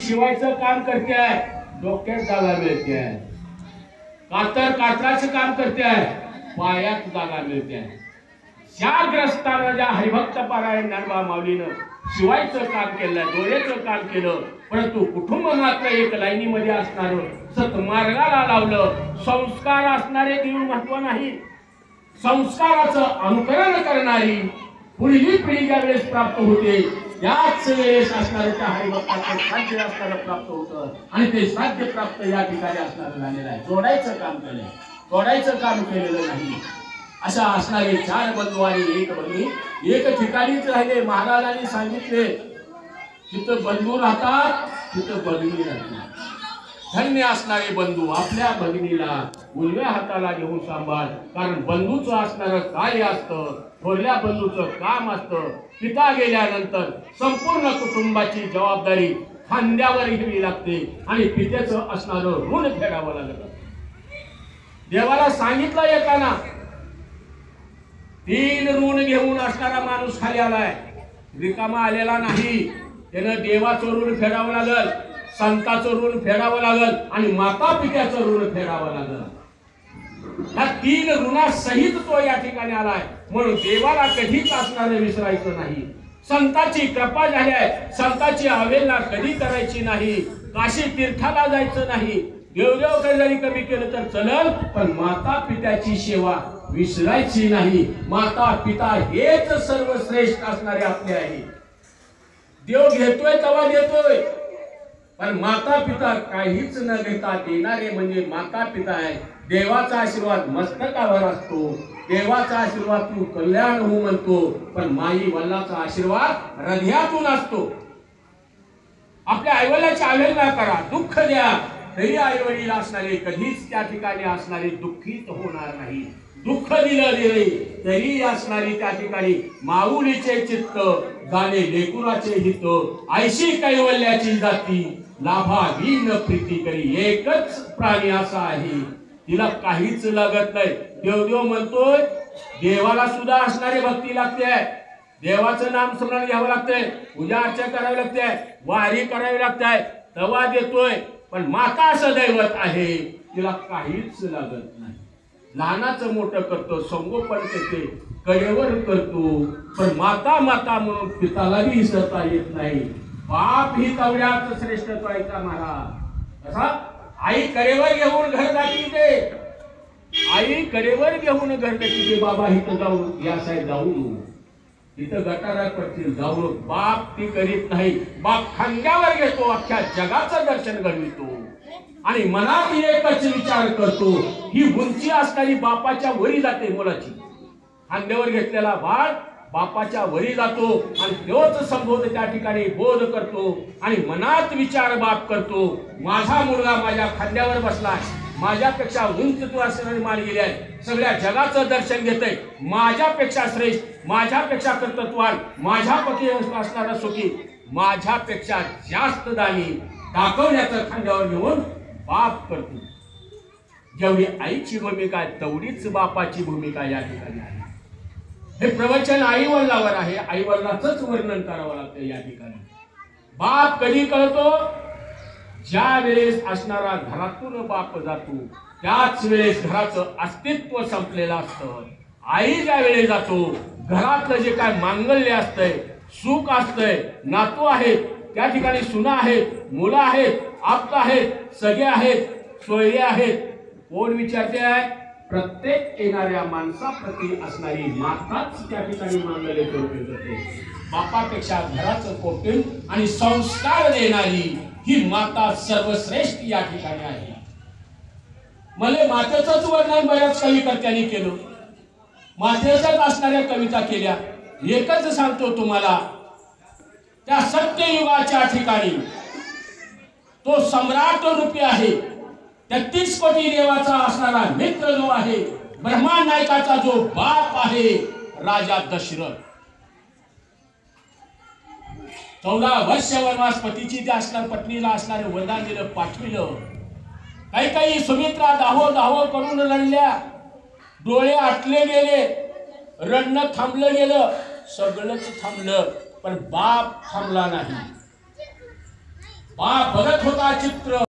शिवायचं काम करते आहे, डोक्यात जागा मिळते आहे. कातराचं काम करते आहे, पायात जागा मिळते आहे. ज्या ग्रस्तानं, ज्या हरिभक्त पारायण ज्ञानोबा माऊलीनं शिवायचं काम केलं, डोळ्याचं काम केलं, परंतु कुटुंब मात्र एक लाईनीमध्ये असणारं, सत्मार्गाला लावलं. संस्कार असणारे देव महत्व नाही, संस्काराचं अनुकरण करणारी पुढली पिढी ज्या वेळेस प्राप्त होते, त्याच वेळेस असणारे त्या हरिभक्ताचं साध्य असणारं प्राप्त होतं. आणि ते साध्य प्राप्त या ठिकाणी असणारं झालेलं आहे. जोडायचं काम केलं, तोडायचं काम केलेलं नाही. अशा असणारे चार बंधू आणि एक बहिणी एक ठिकाणीच राहिले. महाराजांनी सांगितले, जिथं बंधू राहतात तिथं भगिनी राहतात. धन्य असणारे बंधू आपल्या भगिनीला उजव्या हाताला घेऊन सांभाळ. कारण बंधूचं असणारं कार्य असतं, थोरल्या बंधूचं काम असतं. पिता गेल्यानंतर संपूर्ण कुटुंबाची जबाबदारी खांद्यावर घ्यावी लागते आणि पित्याचं असणारं ऋण फेडावं लागतं. देवाला सांगितलं येताना, 3 ऋण घेऊन असणारा माणूस खाली आलाय, रिकामा आलेला नाही. त्यानं देवाचं ऋण फेडावं लागल, संताचं ऋण फेडावं लागल आणि माता पित्याचं ऋण फेडावं लागल. ह्या 3 ऋणासहित तो या ठिकाणी आलाय. म्हणून देवाला कधीच असणारं विसरायचं नाही. संताची कृपा झाली आहे, संताची अवहेलना कधी करायची नाही. काशी तीर्थाला जायचं नाही, देवदेव काही जरी कमी केलं तर चलल, पण माता पित्याची सेवा विसरायची नाही. माता पिता हेच सर्वश्रेष्ठ असणारे आपले आहे. देव घेतोय तेव्हा देतोय, पण माता पिता काहीच न घेता देणारे म्हणजे माता पिता आहे. देवाचा आशीर्वाद मस्तकावर असतो, देवाचा आशीर्वाद तू कल्याण हो म्हणतो, पण माई वल्लाचा आशीर्वाद हृदयातून असतो. आपल्या आईवडिलाची अवहेलना करा, दुःख द्या, तरी आईवडील असणारे कधीच त्या ठिकाणी असणारे दुःखित होणार नाही. दुःख दिले तरी असणारी त्या ठिकाणी माऊलीचे चित्त गाणे लेकुराचे हित. ऐशी कैवल्याची जाती लाभा वीन प्रीती करी. एकच प्राणी असा आहे, तिला काहीच लागत नाही. देवदेव म्हणतोय, देवाला सुद्धा असणारी भक्ती लागते, देवाचं नाम स्मरण घ्यावं लागतंय, पूजा अर्चा करावी लागते, वारी करावी लागते, तवा देतोय. पण माता असं दैवत आहे, तिला काहीच लागत नाही. लहानाचं मोठं करतो, संगोपन करते, कडेवर करतो, पण माता माता म्हणून पितालाही विसरता येत नाही. बाप ही तवड्यात श्रेष्ठ व्हायचा महाराज. असा आई कडेवर घेऊन घर दाखवते, आई कडेवर घेऊन घर दाखवते. बाबा इथं जाऊ, या साईड जाऊ, इथं गटारा करतील जाऊ. बाप ती करीत नाही, बाप खांद्यावर घेतो, अख्ख्या जगाचं दर्शन घडवितो आणि मनात एकच विचार करतो. ही उंची असणारी बापाच्या वरी जाते. मुलाची खांद्यावर घेतलेला बाळ बापाच्या वरी जातो आणि तोच संबोध त्या ठिकाणी बोध करतो आणि मनात विचार बाप करतो, माझा मुलगा माझ्या खांद्यावर बसलाय, माझ्यापेक्षा उंच तू असणारी मान गेली आहे, सगळ्या जगाचं दर्शन घेतय, माझ्यापेक्षा श्रेष्ठ, माझ्यापेक्षा कर्तृत्वान, माझ्यापैकी असणारा सुखी, माझ्यापेक्षा जास्त दानी दाखवण्याचं खांद्यावर घेऊन बाप करतो. जेवढी आईची भूमिका आहे तेवढीच बापाची भूमिका या ठिकाणी आहे. हे प्रवचन आईवडिलावर आहे, आईवडिलाचंच वर्णन करावं लागतं या ठिकाणी. बाप कधी कळतो? ज्या वेळेस असणारा घरातून बाप जातो त्याच वेळेस घराचं अस्तित्व संपलेलं असतं. आई ज्या वेळेस जातो, घरातलं जे काय मांगल्य असतंय, सुख असतंय, नातू आहेत, त्या ठिकाणी सुना आहेत, मुलं आहेत, आप्त आहेत, सगळे आहेत, सोयरे आहेत, कोण विचारते आहे? प्रत्येक येणाऱ्या माणसाप्रती असणारी माताच त्या ठिकाणी मांगल्य ठेवते जाते. बापापेक्षा घराचं कौटुंब आणि संस्कार देणारी ही माता सर्वश्रेष्ठ या ठिकाणी आहे. मला मातेचंच वर्णन बऱ्याच कविकर्त्यांनी केलं, मातेच्याच असणाऱ्या कविता केल्या. एकच सांगतो तुम्हाला, त्या सत्ययुगाच्या ठिकाणी तो सम्राट रूपी आहे, 33 कोटी देवाचा असणारा मित्र जो आहे, ब्रह्मा नायकाचा जो बाप आहे, राजा दशरथ. 14 वर्ष वनवास पतीची जे असणार पत्नीला असणारे वरदान दिलं, पाठविलं. काही काही सुमित्रा दाहो करून रडल्या, डोळे आटले गेले, रडणं थांबलं गेलं, सगळंच थांबलं, पण बाप थांबला नाही. बघत होता चित्र